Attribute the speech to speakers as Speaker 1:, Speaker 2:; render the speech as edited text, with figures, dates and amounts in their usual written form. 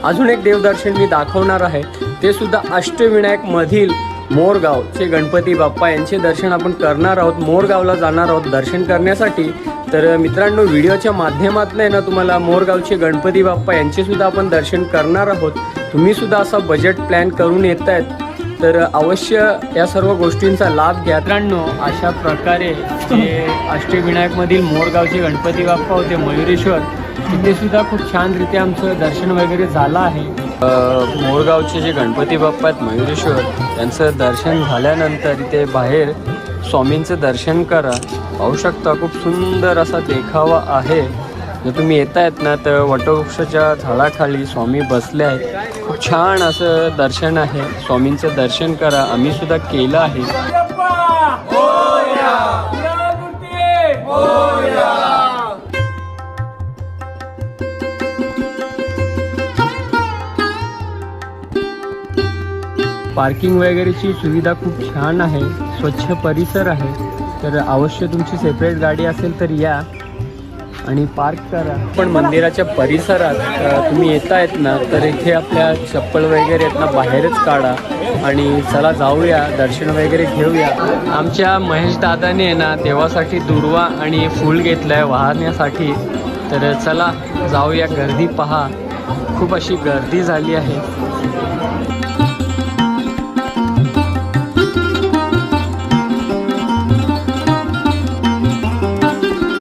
Speaker 1: अजून एक देवदर्शन मी दाखवणार आहे, ते सुद्धा अष्टविनायक मधील मोरगावचे गणपती बाप्पा यांचे दर्शन आपण करणार आहोत। मोरगावला जाणार आहोत दर्शन करण्यासाठी। तर मित्रांनो, व्हिडिओच्या माध्यमातून आहे ना तुम्हाला मोरगावचे गणपती बाप्पा यांचे सुद्धा आपण दर्शन करणार आहोत। तुम्ही सुद्धा असा बजेट प्लॅन करून येत आहेत तर अवश्य या सर्व गोष्टींचा लाभ घ्या। मित्रांनो, अशा प्रकारे जे अष्टविनायकमधील मोरगावचे गणपती बाप्पा होते मयुरेश्वर, तिथे सुद्धा खूप छानरीत्या आमचं दर्शन वगैरे झालं आहे। मोरगावचे जे गणपती बाप्पा आहेत मयुरेश्वर, त्यांचं दर्शन झाल्यानंतर इथे बाहेर स्वामींचं दर्शन करा। पाहू शकता खूप सुंदर असा देखावा आहे। जर तुम्ही येत आहेत ना तर वटवृक्षाच्या झाडाखाली स्वामी बसले आहेत। खूप छान असं दर्शन आहे, स्वामींचं दर्शन करा। आम्ही सुद्धा केलं आहे। पार्किंग वगैरेची सुविधा खूप छान आहे, स्वच्छ परिसर आहे। तर अवश्य तुमची सेपरेट गाडी असेल तर या आणि पार्क करा। पण मंदिराच्या परिसरात तुम्ही येत आहेत ना तर इथे आपल्या चप्पल वगैरे आहेत ना बाहेरच काढा आणि चला जाऊया, दर्शन वगैरे घेऊया। आमच्या महेश दादाने आहे ना देवासाठी दुर्वा आणि फूल घेतलं आहे वाहण्यासाठी। तर चला जाऊया, गर्दी पहा, खूप अशी गर्दी झाली आहे।